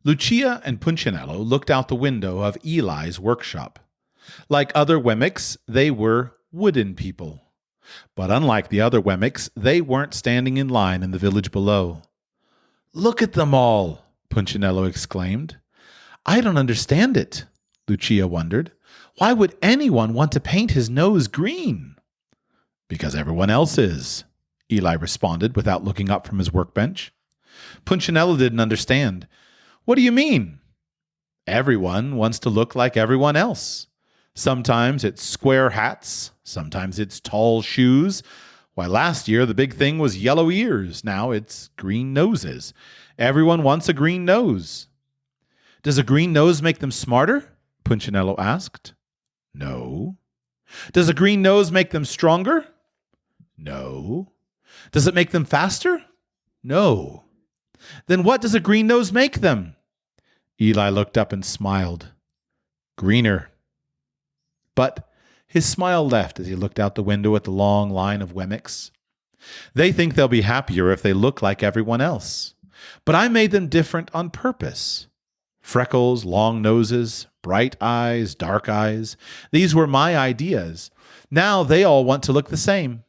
Lucia and Punchinello looked out the window of Eli's workshop. Like other Wemmicks, they were wooden people. But unlike the other Wemmicks, they weren't standing in line in the village below. "Look at them all," Punchinello exclaimed. "I don't understand it," Lucia wondered. "Why would anyone want to paint his nose green?" "Because everyone else is," Eli responded without looking up from his workbench. Punchinello didn't understand. "What do you mean?" "Everyone wants to look like everyone else. Sometimes it's square hats, sometimes it's tall shoes. Why, last year the big thing was yellow ears. Now it's green noses. Everyone wants a green nose." "Does a green nose make them smarter?" Punchinello asked. "No." "Does a green nose make them stronger?" "No." "Does it make them faster?" "No." "Then what does a green nose make them?" Eli looked up and smiled. "Greener." But his smile left as he looked out the window at the long line of Wemmicks. "They think they'll be happier if they look like everyone else. But I made them different on purpose. Freckles, long noses, bright eyes, dark eyes. These were my ideas. Now they all want to look the same."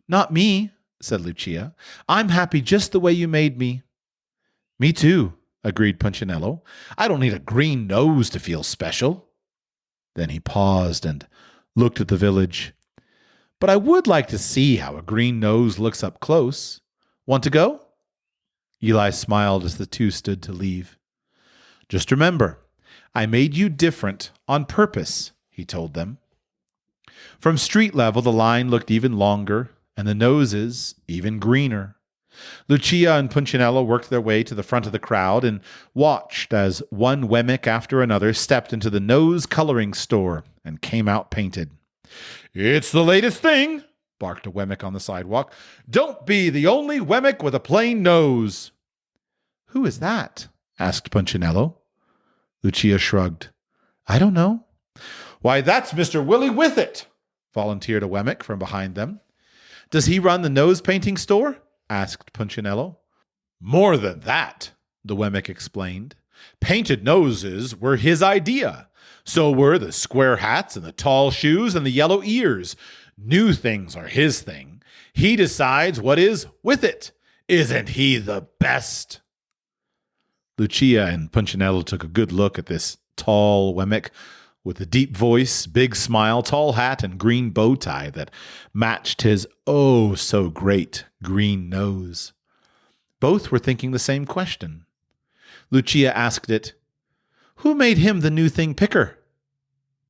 "Not me," said Lucia. "I'm happy just the way you made me." "Me too," agreed Punchinello. "I don't need a green nose to feel special." Then he paused and looked at the village. "But I would like to see how a green nose looks up close. Want to go?" Eli smiled as the two stood to leave. "Just remember, I made you different on purpose," he told them. From street level, the line looked even longer, and the noses even greener. Lucia and Punchinello worked their way to the front of the crowd and watched as one Wemmick after another stepped into the nose coloring store and came out painted. "It's the latest thing," barked a Wemmick on the sidewalk. "Don't be the only Wemmick with a plain nose." "Who is that?" asked Punchinello. Lucia shrugged. "I don't know." "Why, that's Mr. Willie Withit," volunteered a Wemmick from behind them. "Does he run the nose painting store?" asked Punchinello. "More than that," the Wemmick explained. "Painted noses were his idea. So were the square hats and the tall shoes and the yellow ears. New things are his thing. He decides what is with it. Isn't he the best?" Lucia and Punchinello took a good look at this tall Wemmick with a deep voice, big smile, tall hat, and green bow tie that matched his oh-so-great green nose. Both were thinking the same question. Lucia asked it, "Who made him the new thing picker?"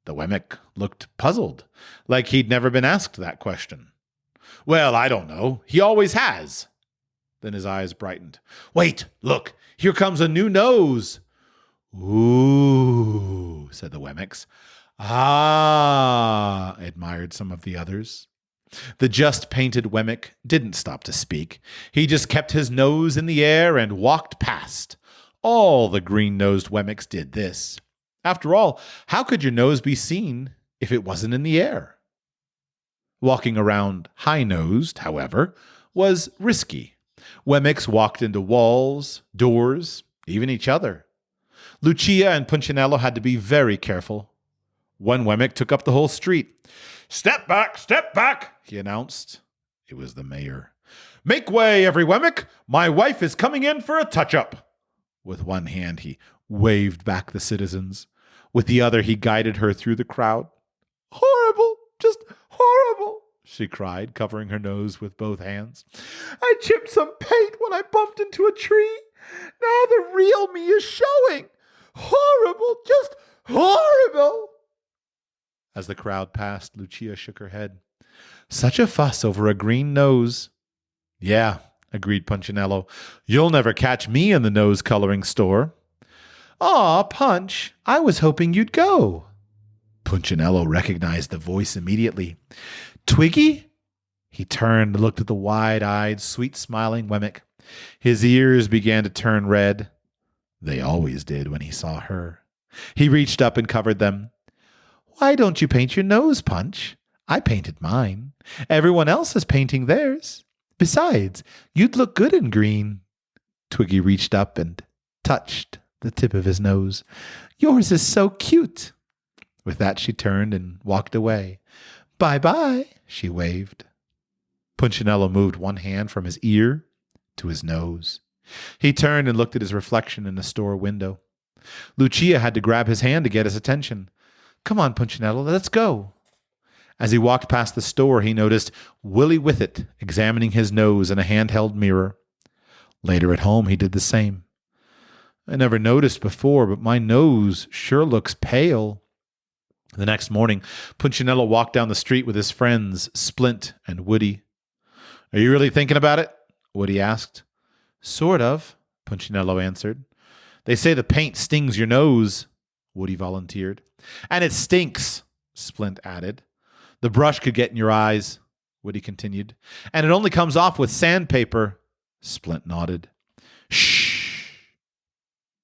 The Wemmick looked puzzled, like he'd never been asked that question. "Well, I don't know. He always has." Then his eyes brightened. "Wait, look, here comes a new nose." "Ooh," said the Wemmicks. "Ah," admired some of the others. The just-painted Wemmick didn't stop to speak. He just kept his nose in the air and walked past. All the green-nosed Wemmicks did this. After all, how could your nose be seen if it wasn't in the air? Walking around high-nosed, however, was risky. Wemmicks walked into walls, doors, even each other. Lucia and Punchinello had to be very careful. One Wemmick took up the whole street. Step back, he announced. It was the mayor. "Make way, every Wemmick! My wife is coming in for a touch-up." With one hand, he waved back the citizens. With the other, he guided her through the crowd. "Horrible, just horrible," she cried, covering her nose with both hands. "I chipped some paint when I bumped into a tree. Now the real me is showing. Horrible, just horrible." As the crowd passed, Lucia shook her head. "Such a fuss over a green nose." "Yeah," agreed Punchinello. "You'll never catch me in the nose coloring store." "Aw, Punch, I was hoping you'd go." Punchinello recognized the voice immediately. "Twiggy?" He turned and looked at the wide-eyed, sweet-smiling Wemmick. His ears began to turn red. They always did when he saw her. He reached up and covered them. "Why don't you paint your nose, Punch? I painted mine. Everyone else is painting theirs. Besides, you'd look good in green." Twiggy reached up and touched the tip of his nose. Yours is so cute. With that, she turned and walked away. Bye-bye, she waved. Punchinello moved one hand from his ear to his nose. He turned and looked at his reflection in the store window. Lucia had to grab his hand to get his attention. Come on, Punchinello, let's go. As he walked past the store, he noticed Willie Whiffet examining his nose in a handheld mirror. Later at home, he did the same. I never noticed before, but my nose sure looks pale. The next morning, Punchinello walked down the street with his friends, Splint and Woody. Are you really thinking about it? Woody asked. Sort of, Punchinello answered. They say the paint stings your nose, Woody volunteered. And it stinks, Splint added. The brush could get in your eyes, Woody continued. And it only comes off with sandpaper, Splint nodded. Shh.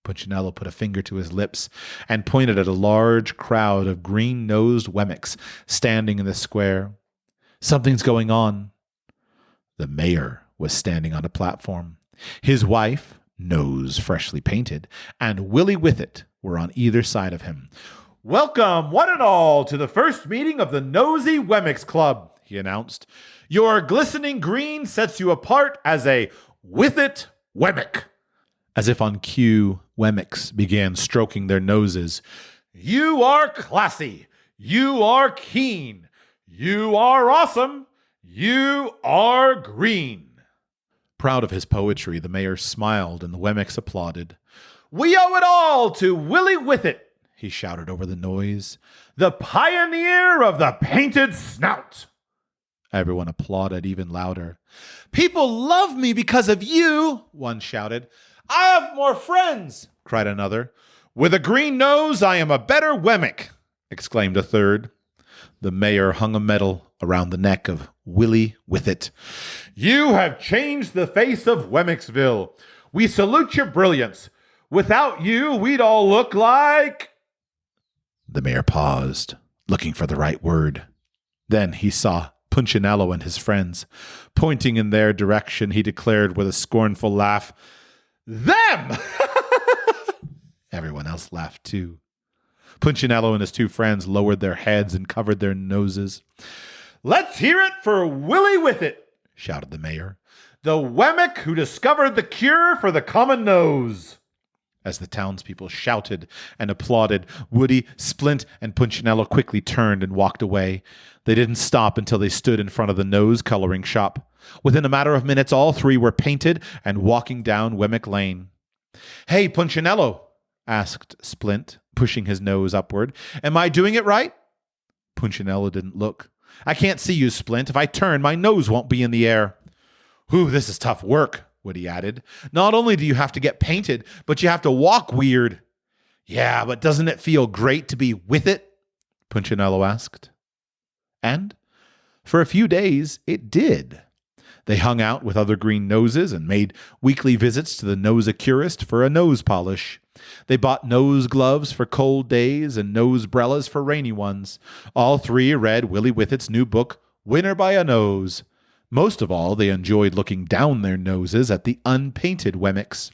Punchinello put a finger to his lips and pointed at a large crowd of green-nosed Wemmicks standing in the square. Something's going on. The mayor was standing on a platform. His wife, nose freshly painted, and Willie Whiffet were on either side of him. Welcome, one and all, to the first meeting of the Nosy Wemmicks Club, he announced. Your glistening green sets you apart as a Whiffet Wemmick. As if on cue, Wemmicks began stroking their noses. You are classy. You are keen. You are awesome. You are green. Proud of his poetry, the mayor smiled and the Wemmicks applauded. We owe it all to Willie Whiffet, he shouted over the noise. The pioneer of the painted snout. Everyone applauded even louder. People love me because of you, one shouted. I have more friends, cried another. With a green nose, I am a better Wemmick, exclaimed a third. The mayor hung a medal around the neck of Willie Whiffet. You have changed the face of Wemmicksville. We salute your brilliance. Without you, we'd all look like... The mayor paused, looking for the right word. Then he saw Punchinello and his friends. Pointing in their direction, he declared with a scornful laugh, Them! Everyone else laughed too. Punchinello and his two friends lowered their heads and covered their noses. Let's hear it for Willie Whiffet, shouted the mayor. The Wemmick who discovered the cure for the common nose. As the townspeople shouted and applauded, Woody, Splint, and Punchinello quickly turned and walked away. They didn't stop until they stood in front of the nose coloring shop. Within a matter of minutes, all three were painted and walking down Wemmick Lane. Hey, Punchinello, asked Splint, pushing his nose upward. Am I doing it right? Punchinello didn't look. I can't see you, Splint. If I turn, my nose won't be in the air. Whew, this is tough work, Woody added. Not only do you have to get painted, but you have to walk weird. Yeah, but doesn't it feel great to be with it? Punchinello asked. And for a few days, it did. They hung out with other green noses and made weekly visits to the nose-a-curist for a nose polish. They bought nose gloves for cold days and nose-brellas for rainy ones. All three read Willie Whiffet's new book, Winner by a Nose. Most of all, they enjoyed looking down their noses at the unpainted Wemmicks.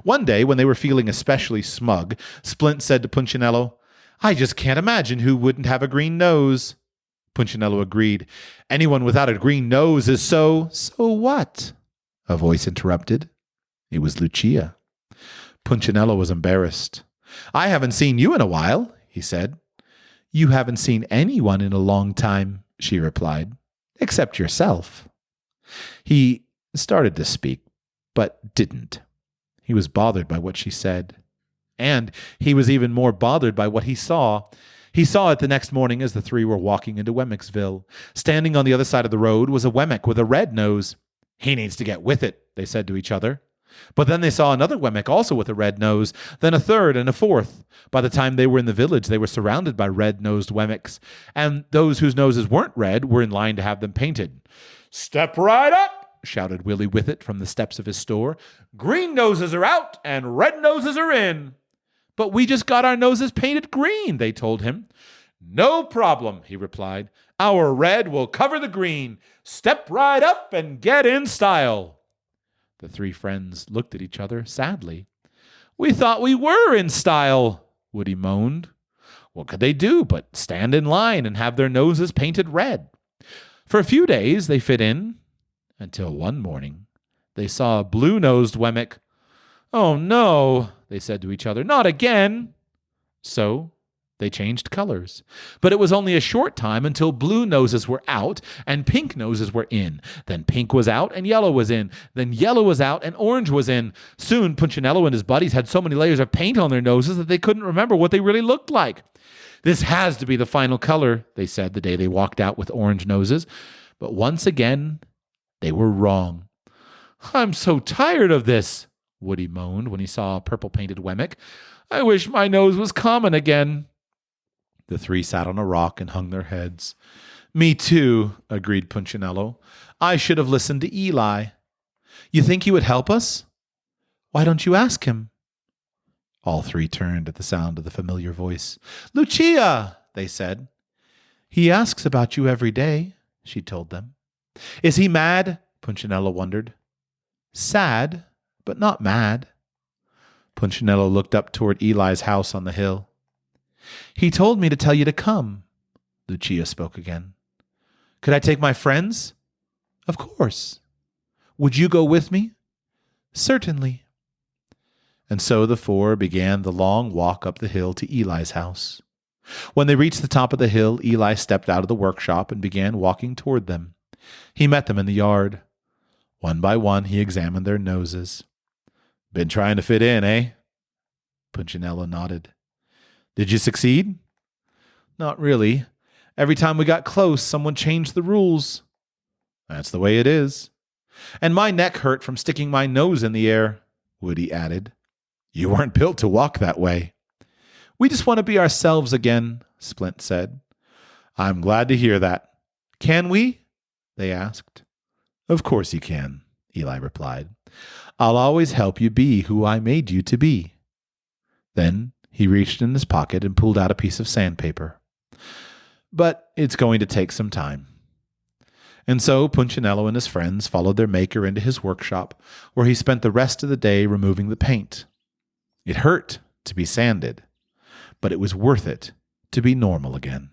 One day, when they were feeling especially smug, Splint said to Punchinello, I just can't imagine who wouldn't have a green nose. Punchinello agreed. Anyone without a green nose is so what? A voice interrupted. It was Lucia. Punchinello was embarrassed. I haven't seen you in a while, he said. You haven't seen anyone in a long time, she replied, except yourself. He started to speak, but didn't. He was bothered by what she said. And he was even more bothered by what he saw. He saw it the next morning as the three were walking into Wemmicksville. Standing on the other side of the road was a Wemmick with a red nose. He needs to get with it, they said to each other. But then they saw another Wemmick also with a red nose, then a third and a fourth. By the time they were in the village, they were surrounded by red-nosed Wemmicks, and those whose noses weren't red were in line to have them painted. Step right up, shouted Willie Whiffet from the steps of his store. Green noses are out and red noses are in. But we just got our noses painted green, they told him. No problem, he replied. Our red will cover the green. Step right up and get in style. The three friends looked at each other sadly. We thought we were in style, Woody moaned. What could they do but stand in line and have their noses painted red? For a few days they fit in, until one morning they saw a blue-nosed Wemmick. Oh no, they said to each other, not again. So they changed colors. But it was only a short time until blue noses were out and pink noses were in. Then pink was out and yellow was in. Then yellow was out and orange was in. Soon Punchinello and his buddies had so many layers of paint on their noses that they couldn't remember what they really looked like. This has to be the final color, they said the day they walked out with orange noses. But once again, they were wrong. I'm so tired of this, Woody moaned when he saw a purple-painted Wemmick. I wish my nose was common again. The three sat on a rock and hung their heads. Me too, agreed Punchinello. I should have listened to Eli. You think he would help us? Why don't you ask him? All three turned at the sound of the familiar voice. Lucia, they said. He asks about you every day, she told them. Is he mad? Punchinello wondered. Sad, but not mad. Punchinello looked up toward Eli's house on the hill. He told me to tell you to come, Lucia spoke again. Could I take my friends? Of course. Would you go with me? Certainly. And so the four began the long walk up the hill to Eli's house. When they reached the top of the hill, Eli stepped out of the workshop and began walking toward them. He met them in the yard. One by one, he examined their noses. Been trying to fit in, eh? Punchinello nodded. Did you succeed? Not really. Every time we got close, someone changed the rules. That's the way it is. And my neck hurt from sticking my nose in the air, Woody added. You weren't built to walk that way. We just want to be ourselves again, Splint said. I'm glad to hear that. Can we? They asked. Of course you can, Eli replied. I'll always help you be who I made you to be. Then he reached in his pocket and pulled out a piece of sandpaper. But it's going to take some time. And so Punchinello and his friends followed their maker into his workshop, where he spent the rest of the day removing the paint. It hurt to be sanded, but it was worth it to be normal again.